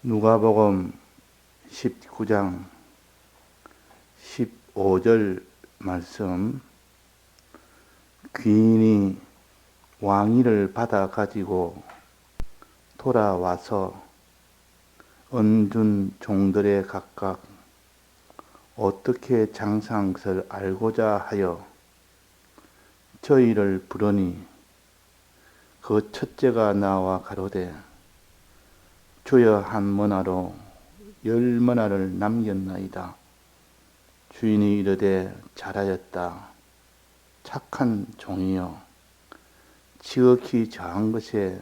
누가복음 19장 15절 말씀. 귀인이 왕위를 받아 가지고 돌아와서 은둔 종들에 각각 어떻게 장사한 것을 알고자 하여 저희를 부르니, 그 첫째가 나와 가로되, 주여, 한 머나로 10머나를 남겼나이다. 주인이 이르되, 잘하였다. 착한 종이여, 지극히 저한 것에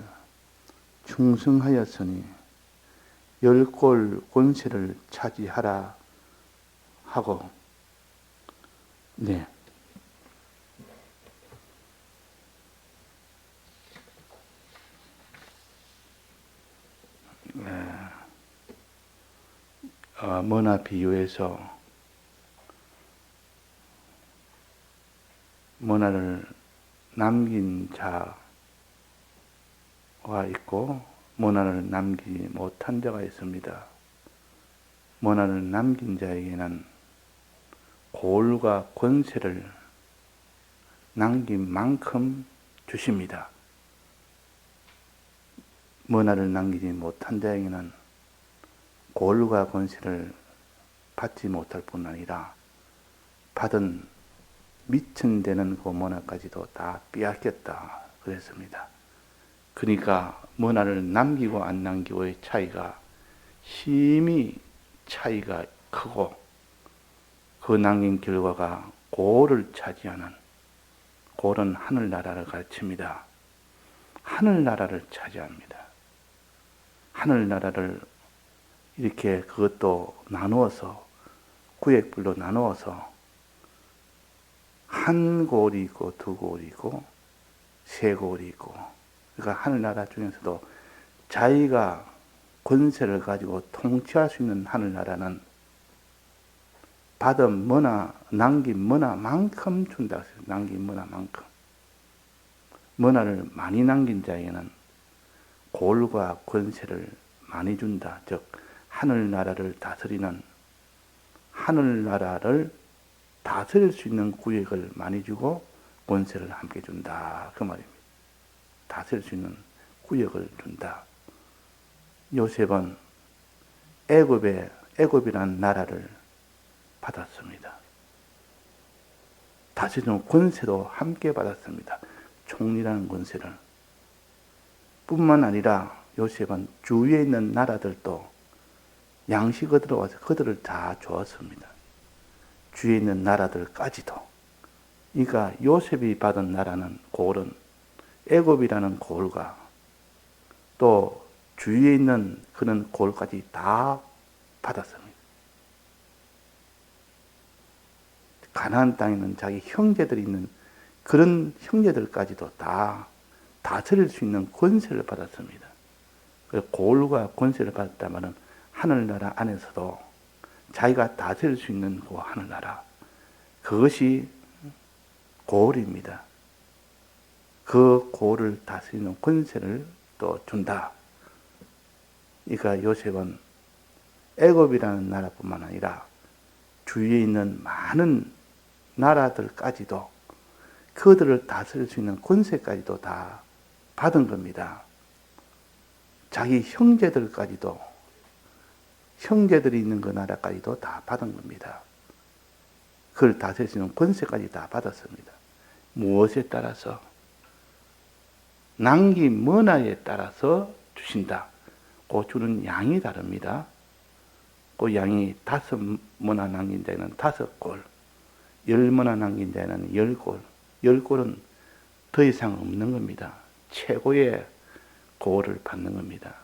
충성하였으니 10골 권세를 차지하라 하고. 네. 머나 비유에서 머나를 남긴 자가 있고 머나를 남기지 못한 자가 있습니다. 머나를 남긴 자에게는 고을과 권세를 남긴 만큼 주십니다. 머나를 남기지 못한 자에게는 고을과 권세를 받지 못할 뿐 아니라 받은 미천 되는 그 머나까지도 다 빼앗겼다 그랬습니다. 그러니까 머나를 남기고 안 남기고의 차이가 심히 차이가 크고, 그 남긴 결과가 고을을 차지하는, 고을은 하늘나라를 가르칩니다. 하늘나라를 차지합니다. 하늘나라를 이렇게 그것도 나누어서, 구획별로 나누어서 한 고을이 있고 두 고을이 있고 세 고을이 있고, 그러니까 하늘나라 중에서도 자기가 권세를 가지고 통치할 수 있는 하늘나라는 받은 머나, 남긴 머나만큼 준다. 남긴 머나만큼. 머나를 많이 남긴 자에게는 고을과 권세를 많이 준다. 즉 하늘나라를 다스리는, 하늘나라를 다스릴 수 있는 구획을 많이 주고 권세를 함께 준다 그 말입니다. 다스릴 수 있는 구역을 준다. 요셉은 애굽이라는 나라를 받았습니다. 다스리는 권세도 함께 받았습니다. 총리라는 권세를. 뿐만 아니라 요셉은 주위에 있는 나라들도 양식 얻으러 와서 그들을 다 주었습니다. 주위에 있는 나라들까지도. 그러니까 요셉이 받은 나라는, 고을은 애굽이라는 고을과 또 주위에 있는 그런 고을까지 다 받았습니다. 가나안 땅에 있는 자기 형제들이 있는 그런 형제들까지도 다 다스릴 수 있는 권세를 받았습니다. 고을과 권세를 받았다면 하늘나라 안에서도 자기가 다스릴 수 있는 그 하늘나라, 그것이 고을입니다. 그 고을을 다스리는 권세를 또 준다. 그러니까 요셉은 애굽이라는 나라뿐만 아니라 주위에 있는 많은 나라들까지도 그들을 다스릴 수 있는 권세까지도 다 받은 겁니다. 자기 형제들까지도, 형제들이 있는 그 나라까지도 다 받은 겁니다. 그걸 다스릴 수 있는 권세까지 다 받았습니다. 무엇에 따라서? 남긴 머나에 따라서 주신다. 그 주는 양이 다릅니다. 그 양이 5머나 남긴 데는 5골, 10머나 남긴 데는 10골. 10골은 더 이상 없는 겁니다. 최고의 고을을 받는 겁니다.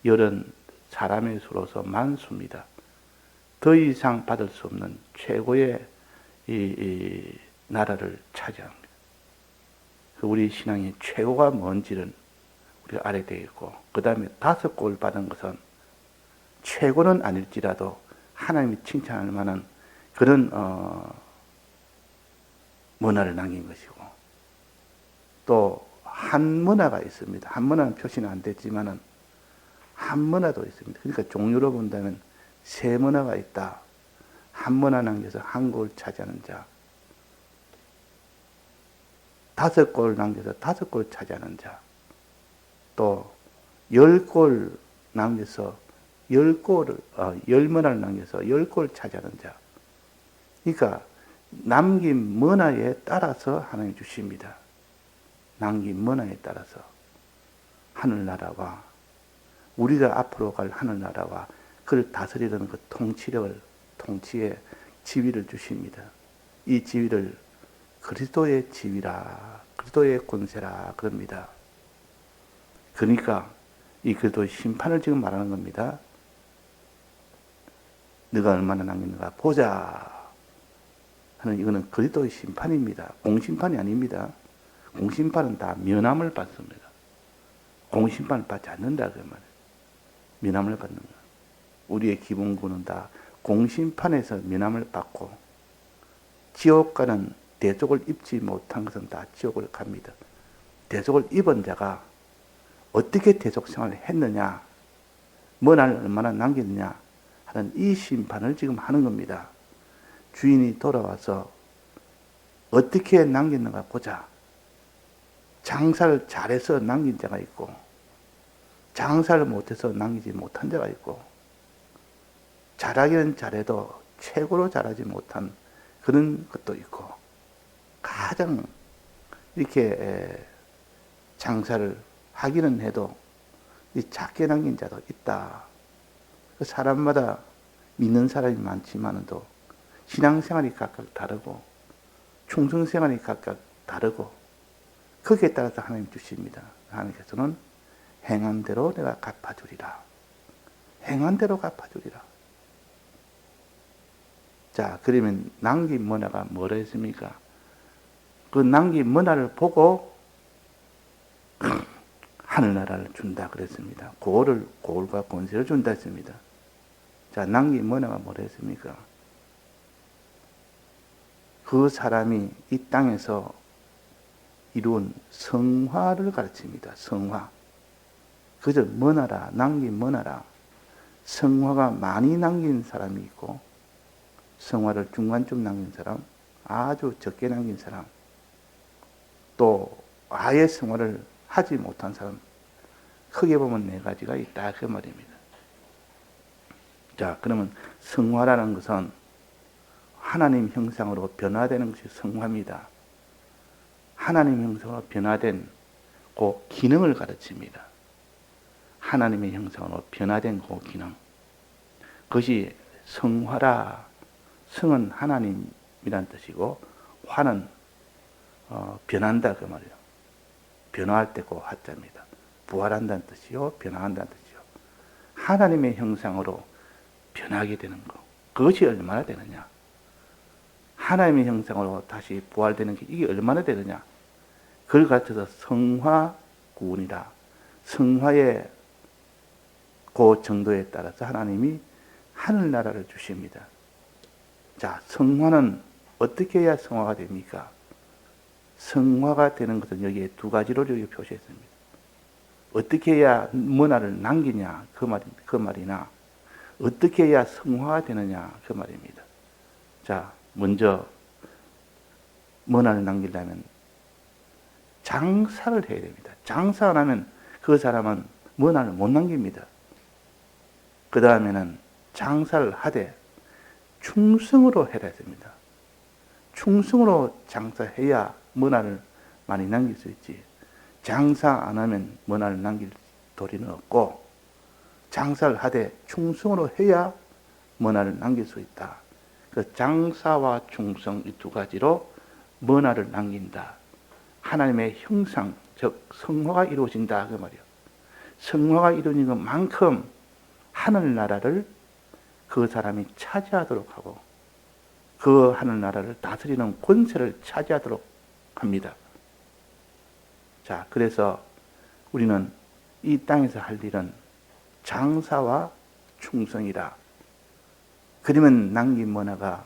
10은 사람의 수로서 만수입니다. 더 이상 받을 수 없는 최고의 이 나라를 차지합니다. 우리 신앙의 최고가 뭔지는 우리가 알아야 되겠고, 그 다음에 5골 받은 것은 최고는 아닐지라도 하나님이 칭찬할 만한 그런 머나를 남긴 것이고, 또 한 머나가 있습니다. 한 머나는 표시는 안 됐지만은 한문화도 있습니다. 그러니까 종류로 본다면 세 문화가 있다. 한문화 남겨서 한국을 차지하는 자, 5골 남겨서 5골 차지하는 자, 또 10골 남겨서 10문화를 남겨서 10골 차지하는 자. 그러니까 남긴 문화에 따라서 하나님 주십니다. 남긴 문화에 따라서 하늘나라와 우리가 앞으로 갈 하늘나라와 그를 다스리는 그 통치의 지위를 주십니다. 이 지위를 그리스도의 지위라, 그리스도의 권세라 그럽니다. 그러니까 이 그리스도의 심판을 지금 말하는 겁니다. 네가 얼마나 남겼는가 보자 하는 이거는 그리스도의 심판입니다. 공심판이 아닙니다. 공심판은 다 면함을 받습니다. 공심판을 받지 않는다 그 말이에요. 면함을 받는 거예요. 우리의 기본구는 다 공심판에서 면함을 받고 지옥 가는 대속을 입지 못한 것은 다 지옥을 갑니다. 대속을 입은 자가 어떻게 대속 생활을 했느냐, 뭐날 얼마나 남겼느냐 하는 이 심판을 지금 하는 겁니다. 주인이 돌아와서 어떻게 남겼는가 보자. 장사를 잘해서 남긴 자가 있고 장사를 못해서 남기지 못한 자가 있고 잘하기는 잘해도 최고로 잘하지 못한 그런 것도 있고 가장 이렇게 장사를 하기는 해도 작게 남긴 자도 있다. 사람마다 믿는 사람이 많지만도 신앙생활이 각각 다르고 충성생활이 각각 다르고 거기에 따라서 하나님 주십니다. 하나님께서는 행한 대로 내가 갚아주리라. 행한 대로 갚아주리라. 자, 그러면 남긴 문화가 뭐라 했습니까? 그 남긴 문화를 보고 하늘나라를 준다 그랬습니다. 고을과 권세를 준다 했습니다. 자, 남긴 문화가 뭐라 했습니까? 그 사람이 이 땅에서 이룬 성화를 가르칩니다. 성화. 그저 문화라, 남긴 문화라. 성화가 많이 남긴 사람이 있고 성화를 중간쯤 남긴 사람, 아주 적게 남긴 사람, 또 아예 성화를 하지 못한 사람, 크게 보면 4가지가 있다 그 말입니다. 자, 그러면 성화라는 것은 하나님 형상으로 변화되는 것이 성화입니다. 하나님 형상으로 변화된 그 기능을 가르칩니다. 하나님의 형상으로 변화된 그 기능. 그것이 성화라. 성은 하나님이란 뜻이고 화는 변한다 그 말이에요. 변화할 때 그 화자입니다. 부활한다는 뜻이요, 변화한다는 뜻이요. 하나님의 형상으로 변하게 되는 것. 그것이 얼마나 되느냐? 하나님의 형상으로 다시 부활되는 게 이게 얼마나 되느냐? 그걸 가르쳐서 성화구원이라. 성화의 그 정도에 따라서 하나님이 하늘나라를 주십니다. 자, 성화는 어떻게 해야 성화가 됩니까? 성화가 되는 것은 여기에 2가지로 여기 표시했습니다. 어떻게 해야 문화를 남기냐 그 말이나 어떻게 해야 성화가 되느냐 그 말입니다. 자, 먼저 문화를 남기려면 장사를 해야 됩니다. 장사 안 하면 그 사람은 문화를 못 남깁니다. 그 다음에는 장사를 하되 충성으로 해야 됩니다. 충성으로 장사해야 문화를 많이 남길 수 있지. 장사 안 하면 문화를 남길 도리는 없고 장사를 하되 충성으로 해야 문화를 남길 수 있다. 그 장사와 충성 이 2가지로 문화를 남긴다. 하나님의 형상, 즉 성화가 이루어진다 그 말이에요. 성화가 이루어진 것만큼 하늘나라를 그 사람이 차지하도록 하고 그 하늘나라를 다스리는 권세를 차지하도록 합니다. 자, 그래서 우리는 이 땅에서 할 일은 장사와 충성이라. 그러면 남긴 문화가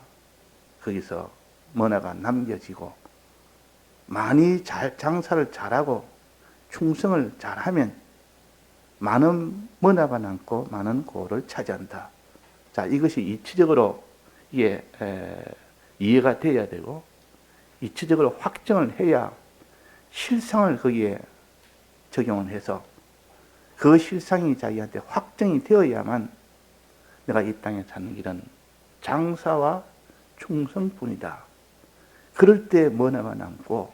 거기서 문화가 남겨지고 많이 장사를 잘하고 충성을 잘하면 많은 문화가 남고 많은 고를 차지한다. 자, 이것이 이치적으로 이게 이해가 되어야 되고 이치적으로 확정을 해야 실상을 거기에 적용을 해서 그 실상이 자기한테 확정이 되어야만 내가 이 땅에 사는 길은 장사와 충성뿐이다. 그럴 때 문화가 남고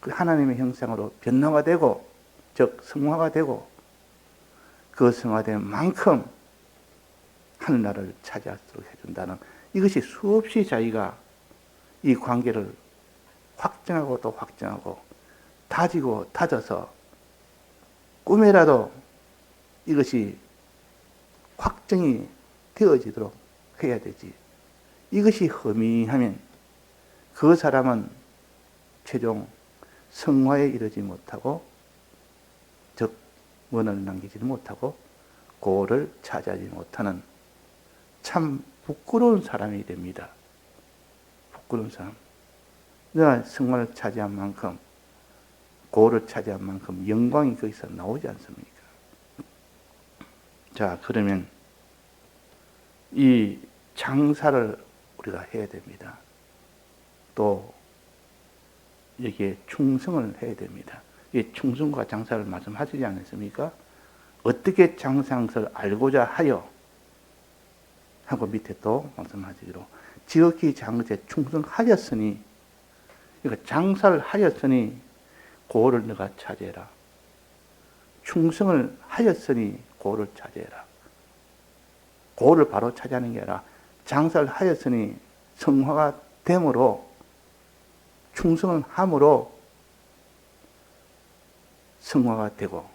그 하나님의 형상으로 변화가 되고 즉 성화가 되고 그 성화된 만큼 하늘나라를 차지할 수 있도록 해준다는 이것이 수없이 자기가 이 관계를 확정하고 또 확정하고 다지고 다져서 꿈에라도 이것이 확정이 되어지도록 해야 되지. 이것이 허미하면 그 사람은 최종 성화에 이르지 못하고 즉 원을 남기지 못하고 고를 차지하지 못하는 참 부끄러운 사람이 됩니다. 부끄러운 사람. 내가 성화를 차지한 만큼 고를 차지한 만큼 영광이 거기서 나오지 않습니까? 자, 그러면 이 장사를 우리가 해야 됩니다. 또 여기에 충성을 해야 됩니다. 이 충성과 장사를 말씀하시지 않았습니까? 어떻게 장사한 것을 알고자 하여 하고 밑에 또 말씀하시기로 지극히 장사에 충성하였으니 그러니까 장사를 하였으니 고를 너가 차지해라. 충성을 하였으니 고를 차지해라. 고를 바로 차지하는 게 아니라 장사를 하였으니 성화가 됨으로 충성을 함으로 성화가 되고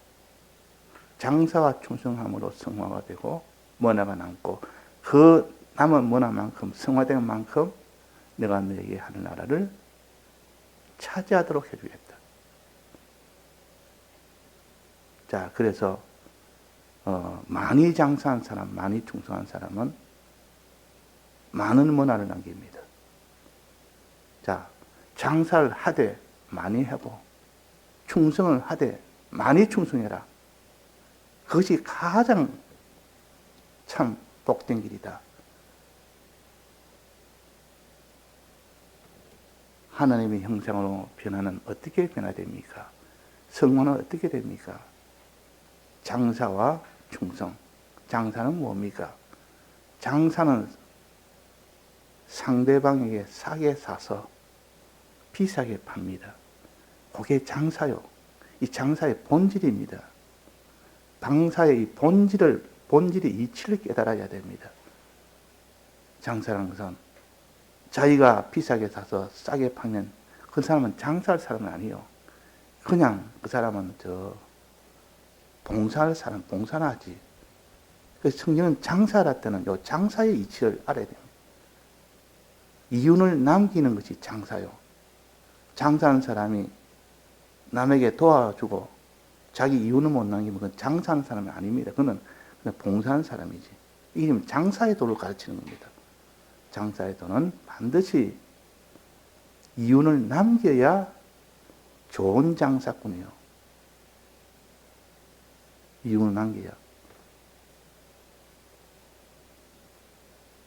장사와 충성함으로 성화가 되고 문화가 남고 그 남은 문화만큼 성화된 만큼 내가 너에게 하는 나라를 차지하도록 해주겠다. 자, 그래서 많이 장사한 사람, 많이 충성한 사람은 많은 문화를 남깁니다. 자, 장사를 하되 많이 하고 충성을 하되 많이 충성해라. 그것이 가장 참 복된 길이다. 하나님의 형상으로 변화는 어떻게 변화됩니까? 성화는 어떻게 됩니까? 장사와 충성. 장사는 뭡니까? 장사는 상대방에게 싸게 사서 비싸게 팝니다. 그게 장사요. 이 장사의 본질입니다. 장사의 이 본질의 이치를 깨달아야 됩니다. 장사라는 것은 자기가 비싸게 사서 싸게 팔면 그 사람은 장사할 사람은 아니요. 그냥 그 사람은 봉사할 사람, 봉사나 하지. 그래서 성경은 장사할 때는 요 장사의 이치를 알아야 됩니다. 이윤을 남기는 것이 장사요. 장사하는 사람이 남에게 도와주고 자기 이윤을 못 남기면 그건 장사하는 사람이 아닙니다. 그건 봉사하는 사람이지. 이게 지금 장사의 도를 가르치는 겁니다. 장사의 도는 반드시 이윤을 남겨야 좋은 장사꾼이에요. 이윤을 남겨야.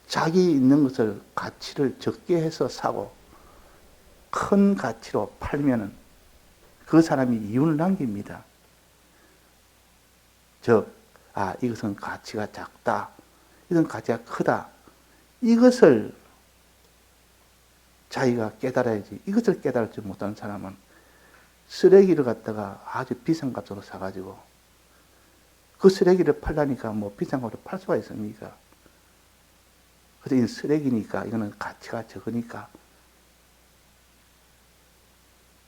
자기 있는 것을 가치를 적게 해서 사고 큰 가치로 팔면은 그 사람이 이윤을 남깁니다. 즉, 이것은 가치가 작다. 이것은 가치가 크다. 이것을 자기가 깨달아야지. 이것을 깨달지 못하는 사람은 쓰레기를 갖다가 아주 비싼 값으로 사가지고 그 쓰레기를 팔라니까 뭐 비싼 값으로 팔 수가 있습니까? 그래서 이 쓰레기니까 이거는 가치가 적으니까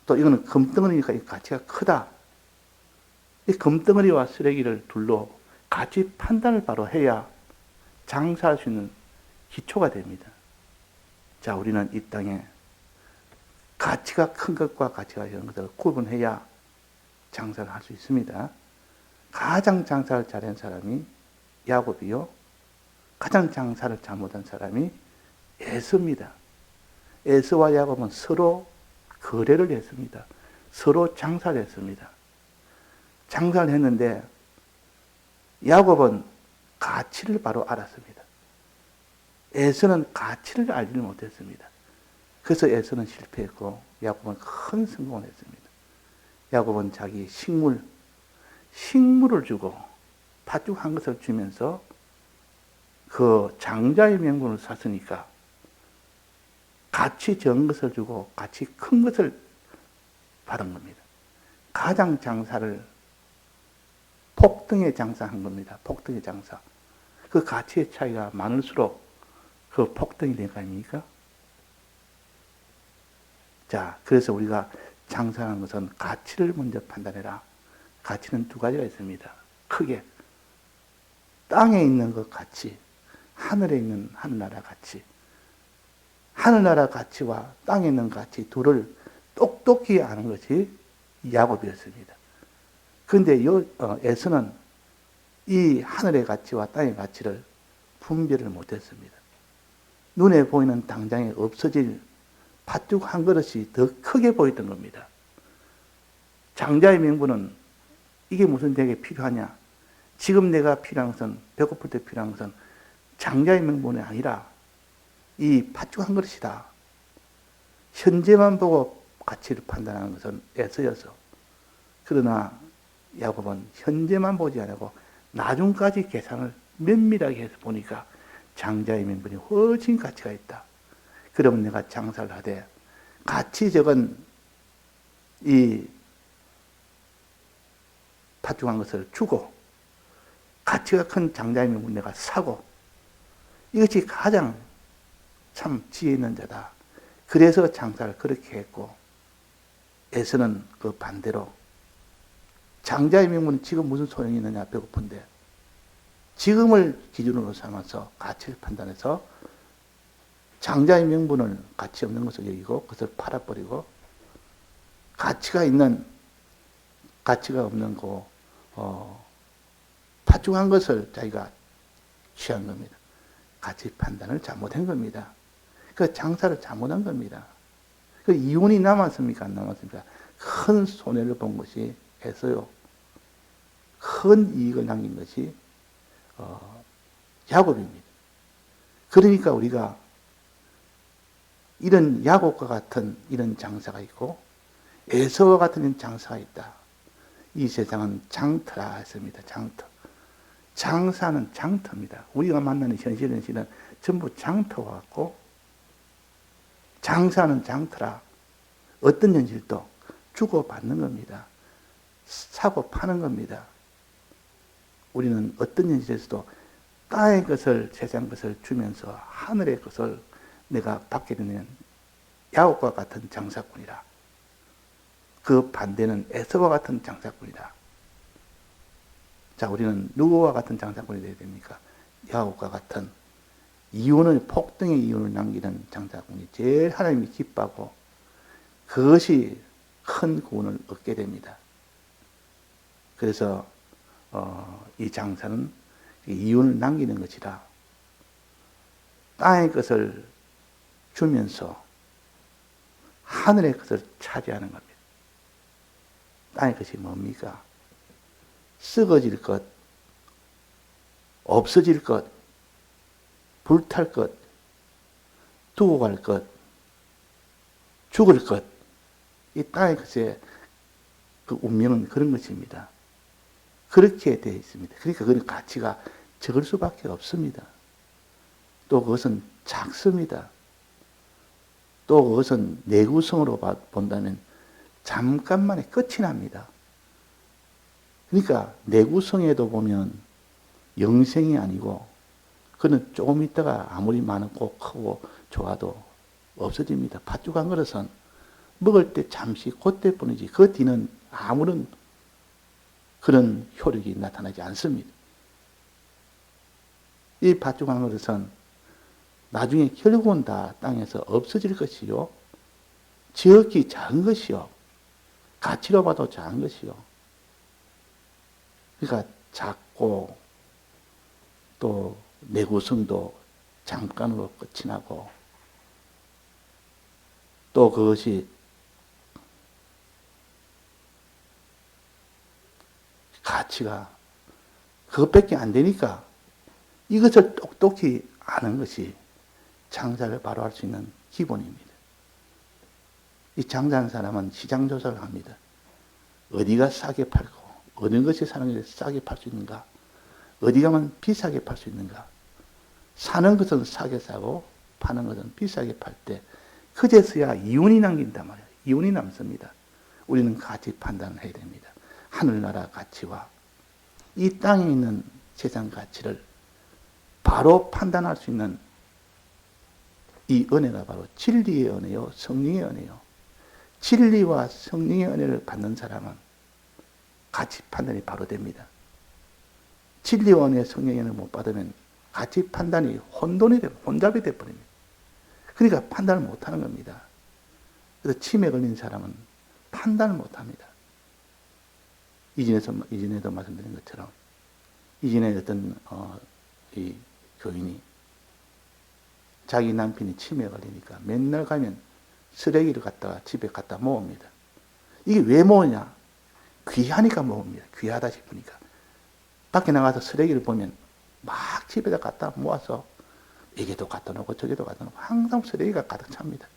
또 이거는 금덩어리니까 이 가치가 크다. 이 금덩어리와 쓰레기를 둘러 가치 판단을 바로 해야 장사할 수 있는 기초가 됩니다. 자, 우리는 이 땅에 가치가 큰 것과 가치가 적은 것을 구분해야 장사를 할 수 있습니다. 가장 장사를 잘한 사람이 야곱이요. 가장 장사를 잘못한 사람이 에서입니다. 에서와 야곱은 서로 거래를 했습니다. 서로 장사를 했습니다. 장사를 했는데 야곱은 가치를 바로 알았습니다. 에서는 가치를 알지를 못했습니다. 그래서 에서는 실패했고 야곱은 큰 성공을 했습니다. 야곱은 자기 식물을 주고 팥죽 한 것을 주면서 그 장자의 명분을 샀으니까 가치 적은 것을 주고 가치 큰 것을 받은 겁니다. 가장 장사를 폭등의 장사한 겁니다. 폭등의 장사. 그 가치의 차이가 많을수록 그 폭등이 된 거 아닙니까? 자, 그래서 우리가 장사하는 것은 가치를 먼저 판단해라. 가치는 두 가지가 있습니다. 크게. 땅에 있는 그 가치, 하늘에 있는 하늘나라 가치. 하늘나라 가치와 땅에 있는 가치 둘을 똑똑히 아는 것이 야곱이었습니다. 그런데 에서는 이 하늘의 가치와 땅의 가치를 분별을 못했습니다. 눈에 보이는 당장에 없어질 팥죽 한 그릇이 더 크게 보였던 겁니다. 장자의 명분은 이게 무슨 내게 필요하냐? 지금 내가 필요한 것은, 배고플 때 필요한 것은 장자의 명분이 아니라 이 팥죽 한 그릇이다. 현재만 보고 가치를 판단하는 것은 에서여서. 그러나 야곱은 현재만 보지 않고 나중까지 계산을 면밀하게 해서 보니까 장자의 명분이 훨씬 가치가 있다. 그러면 내가 장사를 하되 가치 적은 이 팥죽한 것을 주고 가치가 큰 장자의 명분 내가 사고 이것이 가장 참 지혜 있는 자다. 그래서 장사를 그렇게 했고 에서는 그 반대로 장자의 명분은 지금 무슨 소용이 있느냐 배고픈데 지금을 기준으로 삼아서 가치를 판단해서 장자의 명분을 가치 없는 것을 여기고 그것을 팔아버리고 가치가 없는 팥죽한 것을 자기가 취한 겁니다. 가치 판단을 잘못한 겁니다. 그 장사를 잘못한 겁니다. 그 이윤이 남았습니까? 안 남았습니까? 큰 손해를 본 것이 에서요. 큰 이익을 남긴 것이 야곱입니다. 그러니까 우리가 이런 야곱과 같은 이런 장사가 있고 에서와 같은 장사가 있다. 이 세상은 장터라 했습니다. 장터. 장사는 장터입니다. 우리가 만나는 현실은 전부 장터와 같고 장사는 장터라. 어떤 현실도 주고받는 겁니다. 사고 파는 겁니다. 우리는 어떤 현실에서도 땅의 것을 세상 것을 주면서 하늘의 것을 내가 받게 되는 야곱과 같은 장사꾼이라. 그 반대는 에서와 같은 장사꾼이다. 자, 우리는 누구와 같은 장사꾼이 되어야 됩니까? 야곱과 같은 폭등의 이윤을 남기는 장사꾼이 제일 하나님이 기뻐하고 그것이 큰 구원을 얻게 됩니다. 그래서 이 장사는 이윤을 남기는 것이라 땅의 것을 주면서 하늘의 것을 차지하는 겁니다. 땅의 것이 뭡니까? 썩어질 것, 없어질 것, 불탈 것, 두고 갈 것, 죽을 것. 이 땅의 것의 그 운명은 그런 것입니다. 그렇게 되어 있습니다. 그러니까 그런 가치가 적을 수밖에 없습니다. 또 그것은 작습니다. 또 그것은 내구성으로 본다면 잠깐만에 끝이 납니다. 그러니까 내구성에도 보면 영생이 아니고 그는 조금 있다가 아무리 많고 크고 좋아도 없어집니다. 팥죽 한 그릇은 먹을 때 잠시 그때뿐이지 그 뒤는 아무런 그런 효력이 나타나지 않습니다. 이 팥죽 한 그릇은 나중에 결국은 다 땅에서 없어질 것이요. 지극히 작은 것이요. 가치로 봐도 작은 것이요. 그러니까 작고 또 내구성도 잠깐으로 끝이 나고 또 그것이 가치가 그것밖에 안 되니까 이것을 똑똑히 아는 것이 장사를 바로 할 수 있는 기본입니다. 이 장사하는 사람은 시장 조사를 합니다. 어디가 싸게 팔고 어느 것이 사는 것이 싸게 팔 수 있는가, 어디 가면 비싸게 팔 수 있는가. 사는 것은 싸게 사고 파는 것은 비싸게 팔 때 그제서야 이윤이 남긴단 말이에요. 이윤이 남습니다. 우리는 가치 판단을 해야 됩니다. 하늘나라 가치와 이 땅에 있는 세상 가치를 바로 판단할 수 있는 이 은혜가 바로 진리의 은혜요, 성령의 은혜요. 진리와 성령의 은혜를 받는 사람은 가치 판단이 바로 됩니다. 진리와 은혜, 성령의 은혜를 못 받으면 가치 판단이 혼잡이 되어버립니다. 그러니까 판단을 못하는 겁니다. 그래서 치매 걸린 사람은 판단을 못합니다. 이전에도 말씀드린 것처럼 이전에 어떤 이 교인이 자기 남편이 치매에 걸리니까 맨날 가면 쓰레기를 갖다가 집에 갖다 모읍니다. 이게 왜 모으냐? 귀하니까 모읍니다. 귀하다 싶으니까. 밖에 나가서 쓰레기를 보면 막 집에다 갖다 모아서 여기도 갖다 놓고 저기도 갖다 놓고 항상 쓰레기가 가득 찹니다.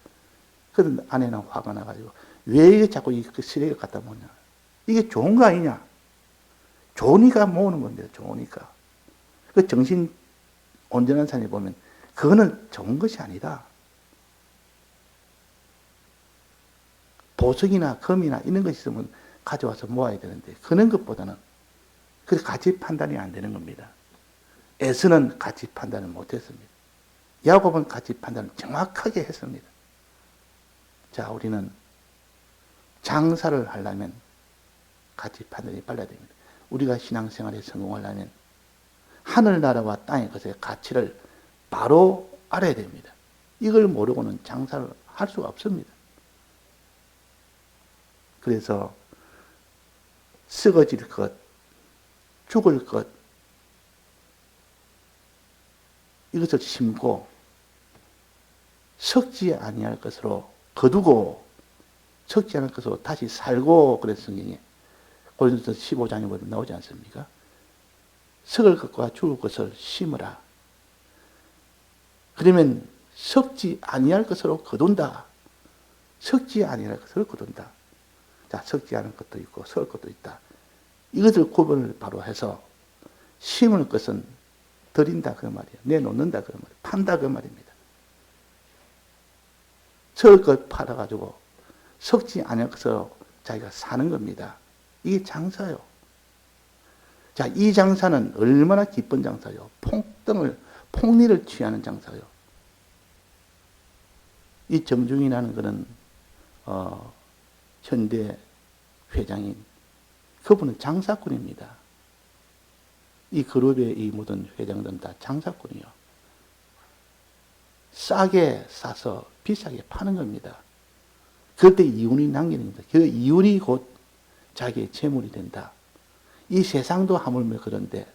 그런 아내는 화가 나가지고 왜 이게 자꾸 이 쓰레기를 갖다 모으냐? 이게 좋은 거 아니냐? 좋으니까 모으는 겁니다. 좋으니까. 그 정신 온전한 사람이 보면 그거는 좋은 것이 아니다. 보석이나 금이나 이런 것이 있으면 가져와서 모아야 되는데 그런 것보다는 그 가치 판단이 안 되는 겁니다. 에서는 가치 판단을 못했습니다. 야곱은 가치 판단을 정확하게 했습니다. 자, 우리는 장사를 하려면 가치 판단이 빨라야 됩니다. 우리가 신앙생활에 성공하려면 하늘나라와 땅의 것의 가치를 바로 알아야 됩니다. 이걸 모르고는 장사를 할 수가 없습니다. 그래서 썩어질 것, 죽을 것, 이것을 심고 썩지 아니할 것으로 거두고 썩지 않을 것으로 다시 살고 그랬 성경에 고린도서 15장에 보면 나오지 않습니까? 썩을 것과 죽을 것을 심으라. 그러면 썩지 아니할 것으로 거둔다. 썩지 아니할 것으로 거둔다. 자, 썩지 않을 것도 있고 썩을 것도 있다. 이것을 구분을 바로 해서 심을 것은 드린다 그 말이에요. 내놓는다 그 말이에요. 판다 그 말입니다. 썩을 것 팔아가지고 썩지 않을 것으로 자기가 사는 겁니다. 이게 장사요. 자, 이 장사는 얼마나 기쁜 장사요. 폭리를 취하는 장사요. 이 정중이라는 것은 현대 회장인 그분은 장사꾼입니다. 이 그룹의 이 모든 회장들은 다 장사꾼이요. 싸게 사서 비싸게 파는 겁니다. 그럴 때 이윤이 남기는 겁니다. 그 이윤이 곧 자기의 재물이 된다. 이 세상도 하물며 그런데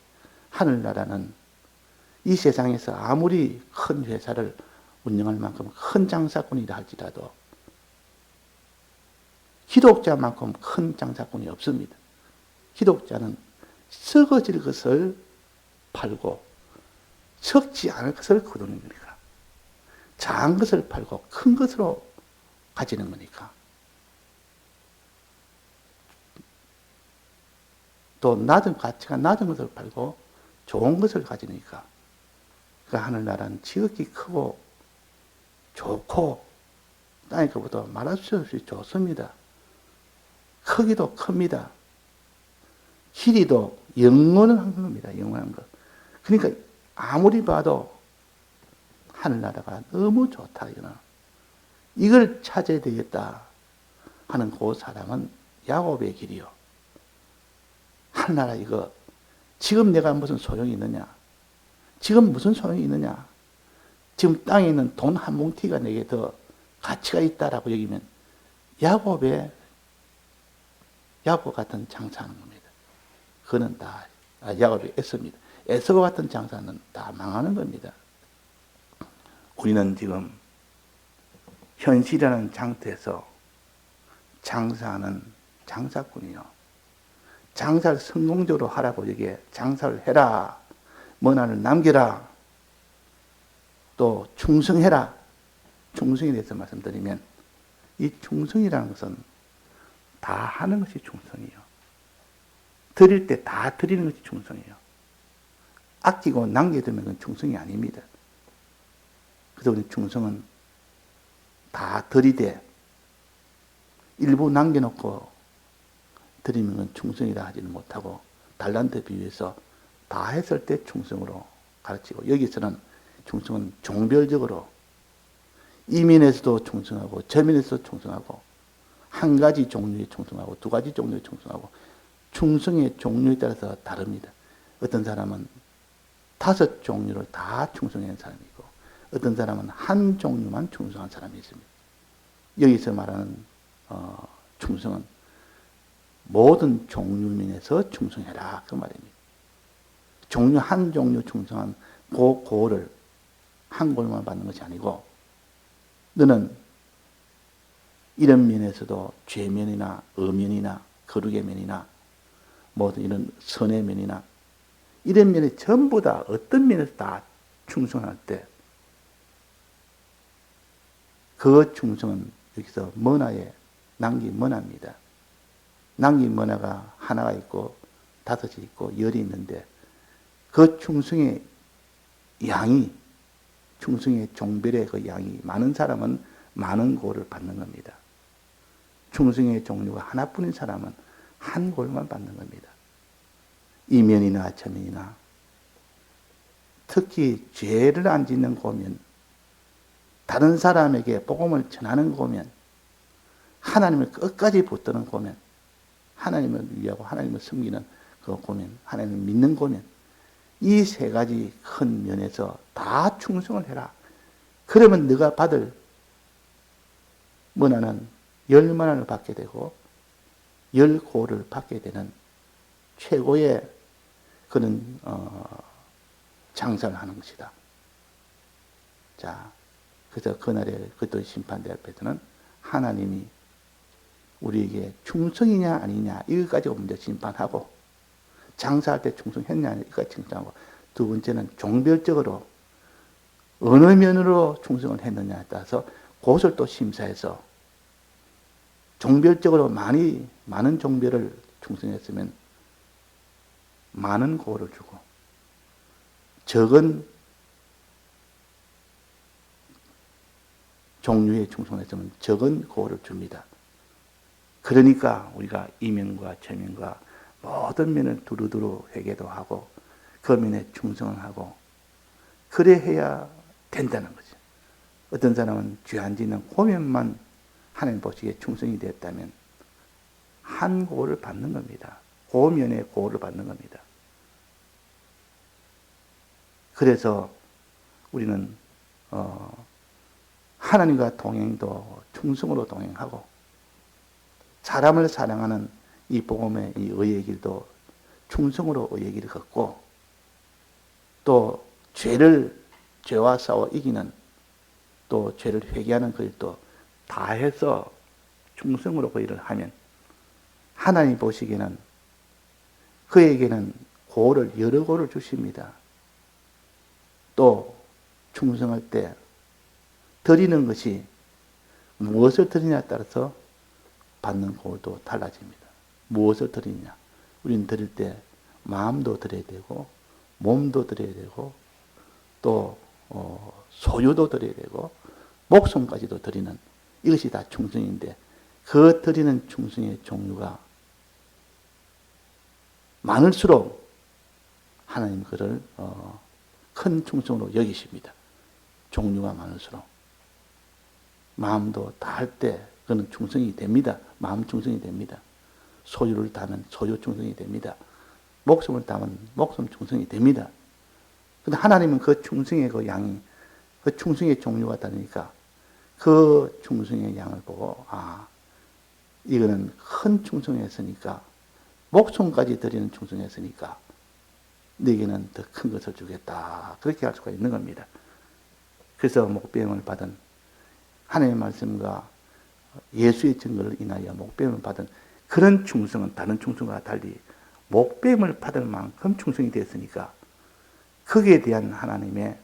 하늘나라는 이 세상에서 아무리 큰 회사를 운영할 만큼 큰 장사꾼이라 할지라도 기독자만큼 큰 장사꾼이 없습니다. 기독자는 썩어질 것을 팔고 썩지 않을 것을 거두는 거니까. 작은 것을 팔고 큰 것으로 가지는 거니까. 또 낮은 가치가 낮은 것을 팔고 좋은 것을 가지니까. 그 하늘나라는 지극히 크고 좋고 땅의 것보다 말할 수 없이 좋습니다. 크기도 큽니다. 길이도 영원한 겁니다. 영원한 것. 그러니까 아무리 봐도 하늘나라가 너무 좋다. 이걸 찾아야 되겠다 하는 그 사람은 야곱의 길이요. 하늘나라 이거 지금 내가 무슨 소용이 있느냐? 지금 무슨 소용이 있느냐? 지금 땅에 있는 돈 한 뭉티가 내게 더 가치가 있다라고 여기면 야곱 같은 장사하는 겁니다. 그는 다 야곱이 애써입니다. 에서와 같은 장사는 다 망하는 겁니다. 우리는 지금 현실이라는 장터에서 장사하는 장사꾼이요. 장사를 성공적으로 하라고 여기에 장사를 해라. 문화를 남겨라. 또 충성해라. 충성에 대해서 말씀드리면 이 충성이라는 것은 다 하는 것이 충성이에요. 드릴 때 다 드리는 것이 충성이에요. 아끼고 남겨두면 그건 충성이 아닙니다. 그래서 우리 충성은 다 드리되 일부 남겨놓고 드리면 그건 충성이라 하지는 못하고 달란트 비유에서 다 했을 때 충성으로 가르치고 여기서는 충성은 종별적으로 이 면에서도 충성하고 저 면에서도 충성하고 한 가지 종류에 충성하고 두 가지 종류에 충성하고 충성의 종류에 따라서 다릅니다. 어떤 사람은 5 종류를 다 충성하는 사람이 있고 어떤 사람은 한 종류만 충성한 사람이 있습니다. 여기서 말하는 충성은 모든 종류면에서 충성해라 그 말입니다. 한 종류 충성한 고를 한 골만 받는 것이 아니고 너는 이런 면에서도 죄면이나 어면이나 거룩의 면이나 모든 이런 선의 면이나 이런 면에 전부 다 어떤 면에서 다 충성할 때 그 충성은 여기서 문화에 남긴 문화입니다. 남긴 문화가 하나가 있고 5이 있고 10이 있는데 그 충성의 양이 충성의 종별의 그 양이 많은 사람은 많은 고를 받는 겁니다. 충성의 종류가 하나뿐인 사람은 한 골만 받는 겁니다. 이면이나 저면이나 특히 죄를 안 짓는 고면 다른 사람에게 복음을 전하는 고면 하나님을 끝까지 붙드는 고면 하나님을 위하고 하나님을 섬기는 그 고면 하나님을 믿는 고면 이 3가지 큰 면에서 다 충성을 해라. 그러면 네가 받을 문화는 10만원을 받게 되고 10고를 받게 되는 최고의 그런 장사를 하는 것이다. 자, 그래서 그날에 그도 심판대 앞에서는 하나님이 우리에게 충성이냐 아니냐 이것 가지고 먼저 심판하고 장사할 때 충성했냐 이것 충성하고 두 번째는 종별적으로 어느 면으로 충성을 했느냐에 따라서 그것을 또 심사해서 종별적으로 많은 종별을 충성했으면 많은 고를 주고 적은 종류의 충성했으면 적은 고를 줍니다. 그러니까 우리가 이면과 저면과 모든 면을 두루두루 회개도 하고 그 면에 충성을 하고 그래 해야 된다는 거죠. 어떤 사람은 죄 안 짓는 고면만 하나님 보시기에 충성이 되었다면 한 고를 받는 겁니다. 고면의 고를 받는 겁니다. 그래서 우리는 하나님과 동행도 충성으로 동행하고 사람을 사랑하는 이 복음의 이 의의 길도 충성으로 의의 길을 걷고 또 죄와 싸워 이기는 또 죄를 회개하는 그 일도 다 해서 충성으로 그 일을 하면 하나님 보시기에는 그에게는 고를 여러 고를 주십니다. 또 충성할 때 드리는 것이 무엇을 드리냐에 따라서 받는 고도 달라집니다. 무엇을 드리냐? 우리는 드릴 때 마음도 드려야 되고 몸도 드려야 되고 또 소유도 드려야 되고 목숨까지도 드리는 이것이 다 충성인데 그 드리는 충성의 종류가 많을수록 하나님 그를 큰 충성으로 여기십니다. 종류가 많을수록 마음도 다할 때 그는 충성이 됩니다. 마음 충성이 됩니다. 소유를 다하면 소유 충성이 됩니다. 목숨을 다하면 목숨 충성이 됩니다. 근데 하나님은 그 충성의 그 양이 그 충성의 종류가 다르니까 그 충성의 양을 보고 이거는 큰 충성했으니까 목숨까지 드리는 충성했으니까 너에게는 더 큰 것을 주겠다. 그렇게 할 수가 있는 겁니다. 그래서 목배임을 받은 하나님의 말씀과 예수의 증거를 인하여 목배임을 받은 그런 충성은 다른 충성과 달리 목배임을 받을 만큼 충성이 되었으니까 거기에 대한 하나님의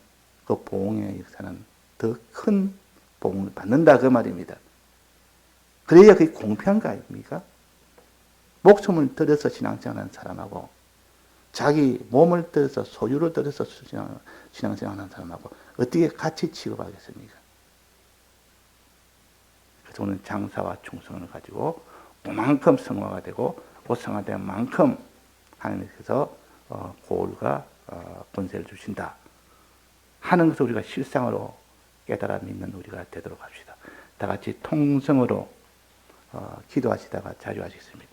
그 보응에 역사는 더 큰 보응을 받는다 그 말입니다. 그래야 그게 공평한 거 아닙니까? 목숨을 들여서 신앙생활하는 사람하고 자기 몸을 들여서 소유를 들여서 신앙생활하는 사람하고 어떻게 같이 취급하겠습니까? 그래서 오늘 장사와 충성을 가지고 그만큼 성화가 되고 그 성화된 만큼 하나님께서 고울과 권세를 주신다 하는 것을 우리가 실상으로 깨달아 믿는 우리가 되도록 합시다. 다 같이 통성으로 기도하시다가 자유하시겠습니다.